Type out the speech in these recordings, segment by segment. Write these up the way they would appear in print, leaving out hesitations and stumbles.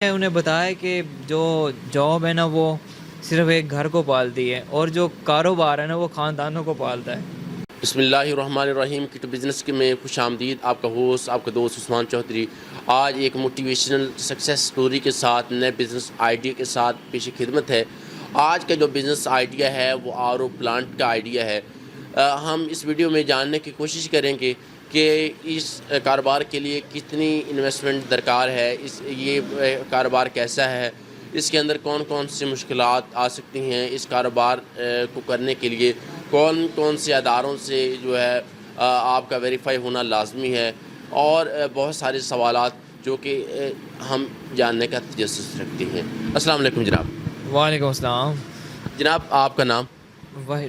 انہیں بتایا کہ جو جاب ہے نا وہ صرف ایک گھر کو پالتی ہے اور جو کاروبار ہے نا وہ خاندانوں کو پالتا ہے۔ بسم اللہ الرحمن الرحیم کی بزنس کے میں خوش آمدید۔ آپ کا ہوسٹ آپ کا دوست عثمان چودھری آج ایک موٹیویشنل سکسیس سٹوری کے ساتھ نئے بزنس آئیڈیا کے ساتھ پیش خدمت ہے۔ آج کا جو بزنس آئیڈیا ہے وہ آر او پلانٹ کا آئیڈیا ہے۔ ہم اس ویڈیو میں جاننے کی کوشش کریں گے کہ اس کاروبار کے لیے کتنی انویسٹمنٹ درکار ہے، یہ کاروبار کیسا ہے، اس کے اندر کون کون سی مشکلات آ سکتی ہیں، اس کاروبار کو کرنے کے لیے کون کون سے اداروں سے جو ہے آپ کا ویریفائی ہونا لازمی ہے، اور بہت سارے سوالات جو کہ ہم جاننے کا تجسس رکھتے ہیں۔ السلام علیکم جناب۔ وعلیکم السلام۔ جناب آپ کا نام؟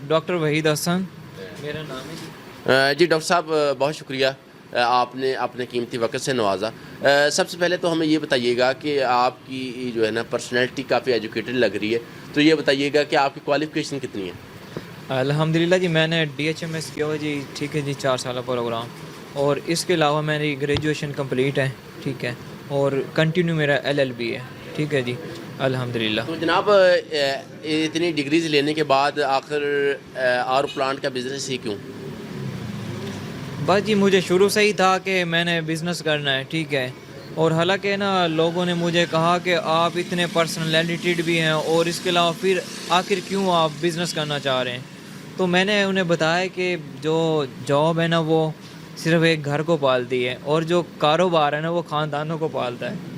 ڈاکٹر وحید حسن میرا نام ہے۔ جی ڈاکٹر صاحب بہت شکریہ، آپ نے اپنے قیمتی وقت سے نوازا۔ سب سے پہلے تو ہمیں یہ بتائیے گا کہ آپ کی جو ہے نا پرسنالٹی کافی ایجوکیٹڈ لگ رہی ہے، تو یہ بتائیے گا کہ آپ کی کوالیفیکیشن کتنی ہے؟ الحمدللہ جی میں نے DHMS کیا ہوا جی، ٹھیک ہے جی، 4 سالہ پروگرام، اور اس کے علاوہ میری گریجویشن کمپلیٹ ہے، ٹھیک ہے، اور کنٹینیو میرا LLB ہے، ٹھیک ہے جی، الحمدللہ۔ تو جناب اتنی ڈگریز لینے کے بعد آخر آر پلانٹ کا بزنس ہی کیوں؟ بس جی مجھے شروع سے ہی تھا کہ میں نے بزنس کرنا ہے، ٹھیک ہے، اور حالانکہ نا لوگوں نے مجھے کہا کہ آپ اتنے پرسنالٹیڈ بھی ہیں اور اس کے علاوہ پھر آخر کیوں آپ بزنس کرنا چاہ رہے ہیں، تو میں نے انہیں بتایا کہ جو جاب ہے نا وہ صرف ایک گھر کو پالتی ہے اور جو کاروبار ہے نا وہ خاندانوں کو پالتا ہے۔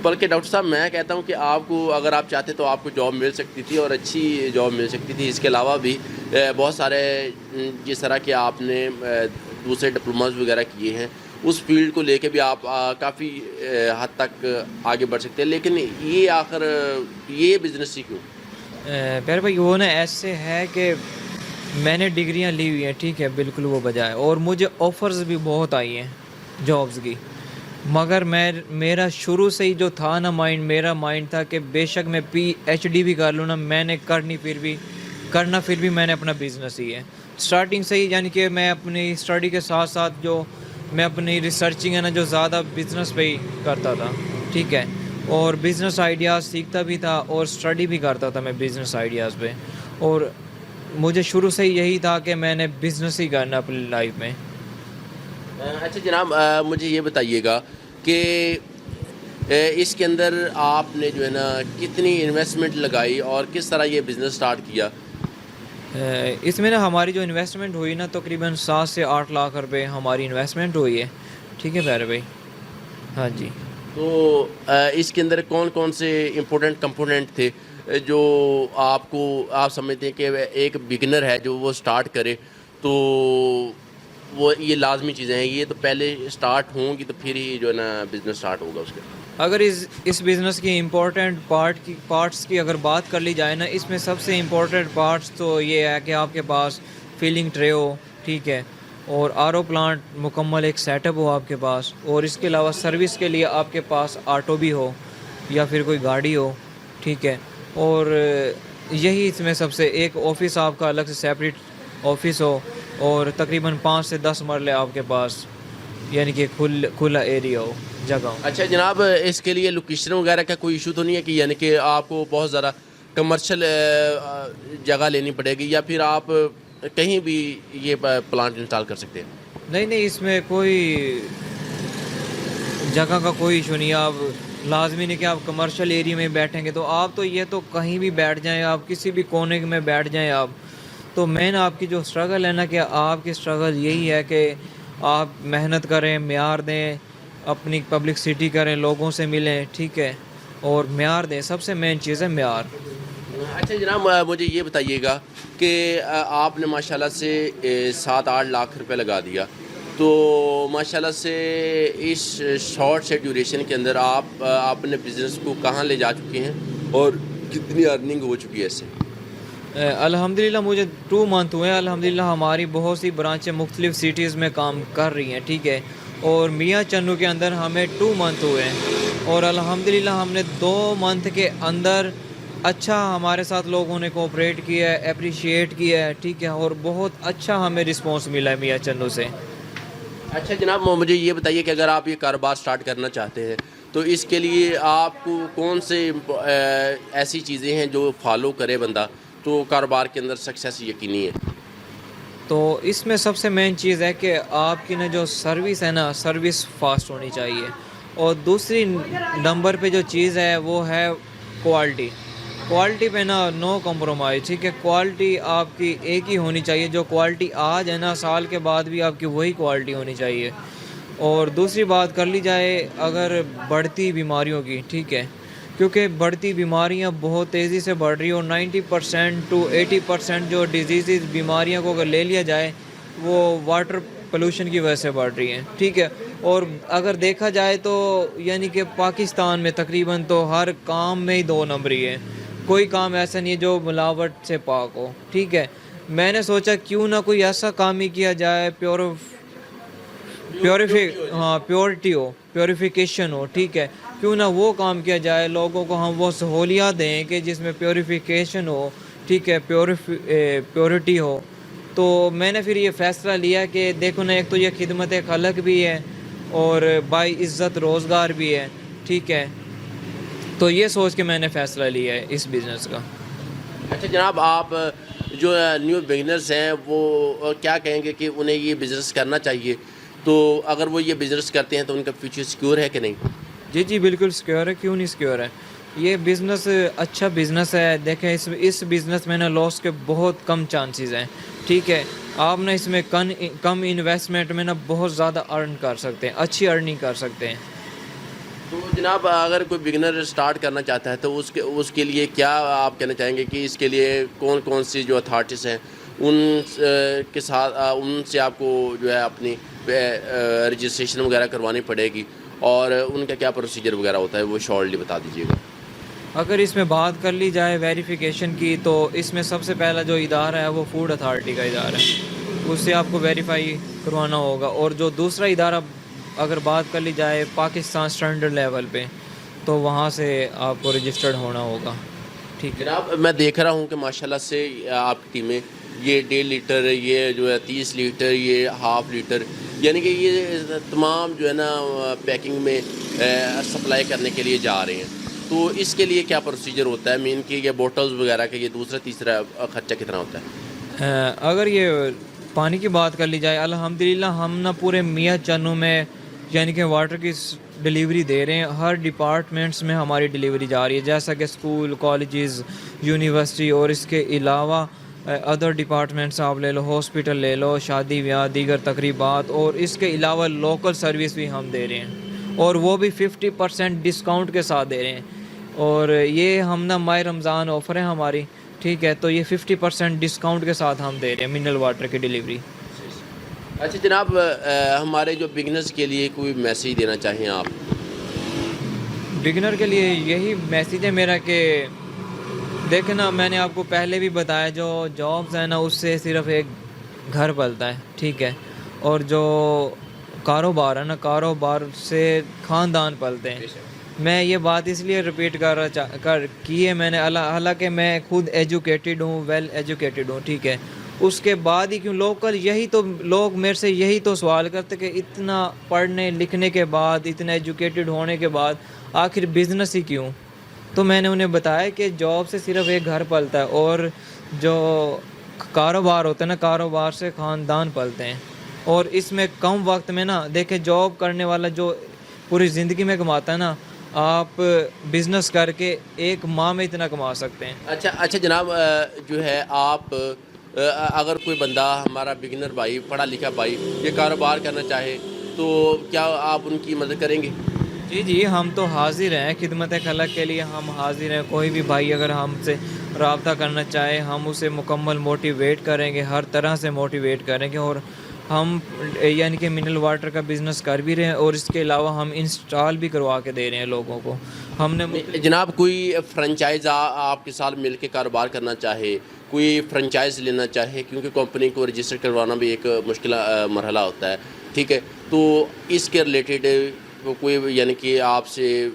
بلکہ ڈاکٹر صاحب میں کہتا ہوں کہ آپ کو اگر آپ چاہتے تو آپ کو جاب مل سکتی تھی، اور اچھی جاب مل سکتی تھی۔ اس کے علاوہ بھی بہت سارے جس طرح کہ آپ نے دوسرے ڈپلوماز وغیرہ کیے ہیں، اس فیلڈ کو لے کے بھی آپ کافی حد تک آگے بڑھ سکتے ہیں، لیکن یہ آخر یہ بزنس ہی کیوں؟ پیر بھائی وہ نا ایسے ہے کہ میں نے ڈگریاں لی ہوئی ہیں، ٹھیک ہے، بالکل وہ بجائے، اور مجھے آفرز بھی بہت آئی ہیں جابز کی، مگر میرا شروع سے ہی جو تھا نا میرا مائنڈ تھا کہ بے شک میں PhD بھی کر لوں نا، میں نے کرنا پھر بھی میں نے اپنا بزنس ہی ہے اسٹارٹنگ سے ہی، یعنی کہ میں اپنی اسٹڈی کے ساتھ ساتھ جو میں اپنی ریسرچنگ ہے نا جو زیادہ بزنس پہ ہی کرتا تھا، ٹھیک ہے، اور بزنس آئیڈیاز سیکھتا بھی تھا اور اسٹڈی بھی کرتا تھا میں بزنس آئیڈیاز پہ، اور مجھے شروع سے ہی یہی تھا کہ میں نے بزنس ہی کرنا اپنی لائف میں۔ اچھا جناب مجھے یہ بتائیے گا کہ اس کے اندر آپ نے جو ہے نا کتنی انویسٹمنٹ لگائی اور کس طرح یہ بزنس سٹارٹ کیا؟ اس میں نا ہماری جو انویسٹمنٹ ہوئی نا تقریباً 7 سے 8 لاکھ روپے ہماری انویسٹمنٹ ہوئی ہے، ٹھیک ہے پیارے بھائی، ہاں جی۔ تو اس کے اندر کون کون سے امپورٹنٹ کمپوننٹ تھے جو آپ سمجھتے ہیں کہ ایک بگنر ہے جو وہ سٹارٹ کرے تو وہ یہ لازمی چیزیں ہیں، یہ تو پہلے سٹارٹ ہوں گی تو پھر ہی جو ہے نا بزنس سٹارٹ ہوگا اس کے؟ اگر اس بزنس کی امپورٹنٹ پارٹس کی اگر بات کر لی جائے نا، اس میں سب سے امپورٹنٹ پارٹس تو یہ ہے کہ آپ کے پاس فیلنگ ٹرے ہو، ٹھیک ہے، اور RO پلانٹ مکمل ایک سیٹ اپ ہو آپ کے پاس، اور اس کے علاوہ سروس کے لیے آپ کے پاس آٹو بھی ہو یا پھر کوئی گاڑی ہو، ٹھیک ہے، اور یہی اس میں سب سے ایک آفس آپ کا الگ سے سیپریٹ آفس ہو، اور تقریباً 5 سے 10 مرلے آپ کے پاس، یعنی کہ کھلا ایریا ہو، جگہ ہو۔ اچھا جناب اس کے لیے لوکیشن وغیرہ کا کوئی ایشو تو نہیں ہے کہ یعنی کہ آپ کو بہت زیادہ کمرشل جگہ لینی پڑے گی، یا پھر آپ کہیں بھی یہ پلانٹ انسٹال کر سکتے ہیں؟ نہیں اس میں کوئی جگہ کا کوئی ایشو نہیں ہے، آپ لازمی نہیں کہ آپ کمرشل ایریا میں بیٹھیں گے، تو آپ تو یہ تو کہیں بھی بیٹھ جائیں، آپ کسی بھی کونے میں بیٹھ جائیں آپ، تو مین آپ کی جو اسٹرگل ہے نا کہ آپ کی اسٹرگل یہی ہے کہ آپ محنت کریں، معیار دیں، اپنی پبلکسٹی کریں، لوگوں سے ملیں، ٹھیک ہے، اور معیار دیں، سب سے مین چیز ہے معیار۔ اچھا جناب مجھے یہ بتائیے گا کہ آپ نے ماشاءاللہ سے 7-8 لاکھ روپے لگا دیا، تو ماشاءاللہ سے اس شارٹ سے ڈیوریشن کے اندر آپ اپنے بزنس کو کہاں لے جا چکے ہیں اور کتنی ارننگ ہو چکی ہے اس سے؟ الحمدللہ مجھے 2 منتھ ہوئے ہیں، الحمدللہ ہماری بہت سی برانچیں مختلف سٹیز میں کام کر رہی ہیں، ٹھیک ہے، اور میاں چنو کے اندر ہمیں 2 منتھ ہوئے ہیں، اور الحمدللہ ہم نے 2 منتھ کے اندر اچھا ہمارے ساتھ لوگوں نے کوآپریٹ کیا ہے، اپریشیٹ کیا ہے، ٹھیک ہے، اور بہت اچھا ہمیں رسپانس ملا ہے میاں چنو سے۔ اچھا جناب مجھے یہ بتائیے کہ اگر آپ یہ کاروبار سٹارٹ کرنا چاہتے ہیں تو اس کے لیے آپ کو کون سے ایسی چیزیں ہیں جو فالو کرے بندہ تو کاروبار کے اندر سکسیس یقینی ہے؟ تو اس میں سب سے مین چیز ہے کہ آپ کی نا جو سروس ہے نا سروس فاسٹ ہونی چاہیے، اور دوسری نمبر پہ جو چیز ہے وہ ہے کوالٹی۔ کوالٹی پہ نا نو کمپرومائز، ٹھیک ہے، کوالٹی آپ کی ایک ہی ہونی چاہیے، جو کوالٹی آج ہے نا سال کے بعد بھی آپ کی وہی کوالٹی ہونی چاہیے۔ اور دوسری بات کر لی جائے اگر بڑھتی بیماریوں کی، ٹھیک ہے، کیونکہ بڑھتی بیماریاں بہت تیزی سے بڑھ رہی ہیں، اور 90% to 80% جو ڈیزیزز بیماریوں کو اگر لے لیا جائے وہ واٹر پولوشن کی وجہ سے بڑھ رہی ہیں، ٹھیک ہے۔ اور اگر دیکھا جائے تو یعنی کہ پاکستان میں تقریباً تو ہر کام میں ہی 2 نمبری ہے، کوئی کام ایسا نہیں ہے جو ملاوٹ سے پاک ہو، ٹھیک ہے۔ میں نے سوچا کیوں نہ کوئی ایسا کام ہی کیا جائے پیوریفیکیشن ہو، ٹھیک ہے، کیوں نہ وہ کام کیا جائے، لوگوں کو ہم وہ سہولیات دیں کہ جس میں پیوریفیکیشن ہو، ٹھیک ہے، پیورٹی ہو۔ تو میں نے پھر یہ فیصلہ لیا کہ دیکھو نا، ایک تو یہ خدمت خلق بھی ہے اور بائی عزت روزگار بھی ہے، ٹھیک ہے۔ تو یہ سوچ کے میں نے فیصلہ لیا ہے اس بزنس کا۔ اچھا جناب آپ جو نیو بگنرز ہیں وہ کیا کہیں گے کہ انہیں یہ بزنس کرنا چاہیے، تو اگر وہ یہ بزنس کرتے ہیں تو ان کا فیوچر سیکیور ہے کہ نہیں؟ جی جی بالکل سیکیور ہے، کیوں نہیں سیکیور ہے، یہ بزنس اچھا بزنس ہے۔ دیکھیں اس بزنس میں نا لاس کے بہت کم چانسز ہیں، ٹھیک ہے۔ آپ نا اس میں کم انویسٹمنٹ میں نا بہت زیادہ ارن کر سکتے ہیں، اچھی ارننگ کر سکتے ہیں۔ تو جناب اگر کوئی بگنر سٹارٹ کرنا چاہتا ہے تو اس کے لیے کیا آپ کہنا چاہیں گے کہ اس کے لیے کون کون سی جو اتھارٹیز ہیں ان کے ساتھ ان سے آپ کو جو ہے اپنی رجسٹریشن وغیرہ کروانی پڑے گی، اور ان کا کیا پروسیجر وغیرہ ہوتا ہے وہ شارٹلی بتا دیجیے گا؟ اگر اس میں بات کر لی جائے ویریفیکیشن کی تو اس میں سب سے پہلا جو ادارہ ہے وہ فوڈ اتھارٹی کا ادارہ ہے، اس سے آپ کو ویریفائی کروانا ہوگا۔ اور جو دوسرا ادارہ اگر بات کر لی جائے پاکستان اسٹینڈرڈ لیول پہ، تو وہاں سے آپ کو رجسٹرڈ ہونا ہوگا، ٹھیک ہے۔ جناب میں دیکھ رہا ہوں کہ ماشاءاللہ سے آپ کی ٹیمیں یہ 1.5 لیٹر، یہ جو ہے 30 لیٹر، یہ ½ لیٹر، یعنی کہ یہ تمام جو ہے نا پیکنگ میں سپلائی کرنے کے لیے جا رہے ہیں، تو اس کے لیے کیا پروسیجر ہوتا ہے؟ مین کہ یہ بوٹلز وغیرہ کا یہ دوسرا تیسرا خرچہ کتنا ہوتا ہے؟ اگر یہ پانی کی بات کر لی جائے، الحمدللہ ہم نا پورے میاں چنو میں یعنی کہ واٹر کی ڈیلیوری دے رہے ہیں، ہر ڈپارٹمنٹس میں ہماری ڈیلیوری جا رہی ہے، جیسا کہ اسکول، کالجز، یونیورسٹی، اور اس کے علاوہ ادر ڈپارٹمنٹس آپ لے لو، ہاسپٹل لے لو، شادی بیاہ، دیگر تقریبات، اور اس کے علاوہ لوکل سروس بھی ہم دے رہے ہیں، اور وہ بھی 50% ڈسکاؤنٹ کے ساتھ دے رہے ہیں۔ اور یہ ہم نا ماہ رمضان آفر ہے ہماری، ٹھیک ہے، تو یہ 50% ڈسکاؤنٹ کے ساتھ ہم دے رہے ہیں منرل واٹر کی ڈیلیوری۔ اچھا جناب ہمارے جو بگنرز کے لیے کوئی میسیج دینا چاہیں آپ؟ بگنر کے لیے یہی میسیج ہے میرا کہ دیکھیں نا، میں نے آپ کو پہلے بھی بتایا، جو جابز ہیں نا اس سے صرف ایک گھر پلتا ہے، ٹھیک ہے، اور جو کاروبار ہے نا کاروبار سے خاندان پلتے ہیں۔ میں یہ بات اس لیے ریپیٹ کی ہے میں نے، حالانکہ میں خود ایجوکیٹڈ ہوں، ویل ایجوکیٹڈ ہوں، ٹھیک ہے، اس کے بعد ہی کیوں لوگ میرے سے یہی تو سوال کرتے کہ اتنا پڑھنے لکھنے کے بعد، اتنا ایجوکیٹڈ ہونے کے بعد آخر بزنس ہی کیوں؟ تو میں نے انہیں بتایا کہ جاب سے صرف ایک گھر پلتا ہے، اور جو کاروبار ہوتا ہے نا کاروبار سے خاندان پلتے ہیں، اور اس میں کم وقت میں نا دیکھیں جاب کرنے والا جو پوری زندگی میں کماتا ہے نا، آپ بزنس کر کے ایک ماہ میں اتنا کما سکتے ہیں۔ اچھا جناب جو ہے آپ اگر کوئی بندہ ہمارا بگنر بھائی، پڑھا لکھا بھائی یہ کاروبار کرنا چاہے تو کیا آپ ان کی مدد کریں گے؟ جی جی ہم تو حاضر ہیں، خدمت خلق کے لیے ہم حاضر ہیں۔ کوئی بھی بھائی اگر ہم سے رابطہ کرنا چاہے، ہم اسے مکمل موٹیویٹ کریں گے، ہر طرح سے موٹیویٹ کریں گے، اور ہم یعنی کہ منرل واٹر کا بزنس کر بھی رہے ہیں، اور اس کے علاوہ ہم انسٹال بھی کروا کے دے رہے ہیں لوگوں کو۔ ہم نے جناب کوئی فرنچائز آپ کے ساتھ مل کے کاروبار کرنا چاہے، کوئی فرنچائز لینا چاہے، کیونکہ کمپنی کو رجسٹر کروانا بھی ایک مشکل مرحلہ ہوتا ہے، ٹھیک ہے، تو اس کے ریلیٹڈ کوئی یعنی کہ آپ سے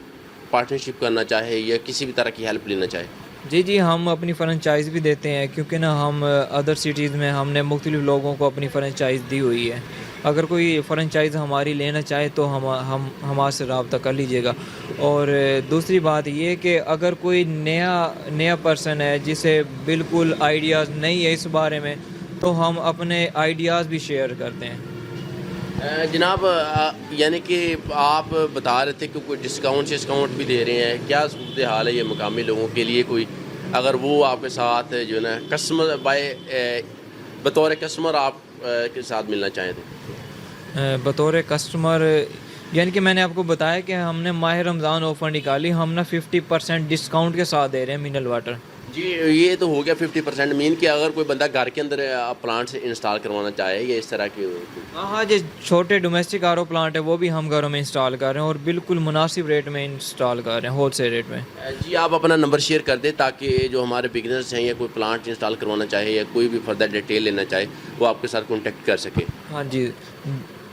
پارٹنرشپ کرنا چاہے یا کسی بھی طرح کی ہیلپ لینا چاہے؟ جی جی ہم اپنی فرنچائز بھی دیتے ہیں، کیونکہ نا ہم ادر سٹیز میں ہم نے مختلف لوگوں کو اپنی فرنچائز دی ہوئی ہے۔ اگر کوئی فرنچائز ہماری لینا چاہے تو ہمارے سے رابطہ کر لیجیے گا. اور دوسری بات یہ کہ اگر کوئی نیا پرسن ہے جسے بالکل آئیڈیاز نہیں ہے اس بارے میں تو ہم اپنے آئیڈیاز بھی شیئر کرتے ہیں. جناب یعنی کہ آپ بتا رہے تھے کہ کوئی ڈسکاؤنٹ بھی دے رہے ہیں, کیا صورت حال ہے یہ مقامی لوگوں کے لیے؟ کوئی اگر وہ آپ کے ساتھ جو ہے نا کسٹمر بطور کسٹمر آپ کے ساتھ ملنا چاہیں تو بطور کسٹمر یعنی کہ میں نے آپ کو بتایا کہ ہم نے ماہ رمضان آفر نکالی, ہم نا 50% ڈسکاؤنٹ کے ساتھ دے رہے ہیں منرل واٹر. جی یہ تو ہو گیا 50%. مین کہ اگر کوئی بندہ گھر کے اندر پلانٹ سے انسٹال کروانا چاہے یا اس طرح کی ہاں جو چھوٹے ڈومیسٹک آر او پلانٹ ہے وہ بھی ہم گھروں میں انسٹال کر رہے ہیں اور بالکل مناسب ریٹ میں انسٹال کر رہے ہیں, ہول سیل ریٹ میں. جی آپ اپنا نمبر شیئر کر دیں تاکہ جو ہمارے بگنرز ہیں یا کوئی پلانٹ انسٹال کروانا چاہے یا کوئی بھی فردر ڈیٹیل لینا چاہے وہ آپ کے ساتھ کانٹیکٹ کر سکے. ہاں جی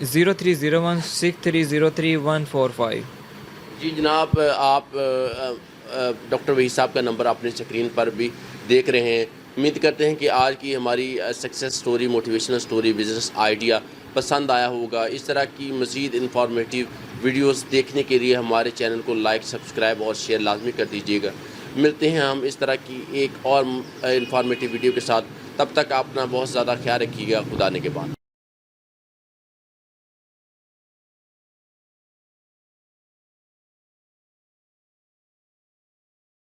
03016303 جی جناب آپ ڈاکٹر وحید صاحب کا نمبر اپنی اسکرین پر بھی دیکھ رہے ہیں. امید کرتے ہیں کہ آج کی ہماری success story, motivational story, business idea پسند آیا ہوگا. اس طرح کی مزید انفارمیٹیو ویڈیوز دیکھنے کے لیے ہمارے چینل کو لائک, سبسکرائب اور شیئر لازمی کر دیجیے گا. ملتے ہیں ہم اس طرح کی ایک اور انفارمیٹیو ویڈیو کے ساتھ. تب تک اپنا بہت زیادہ خیال رکھیے گا. خدا نے کے بعد.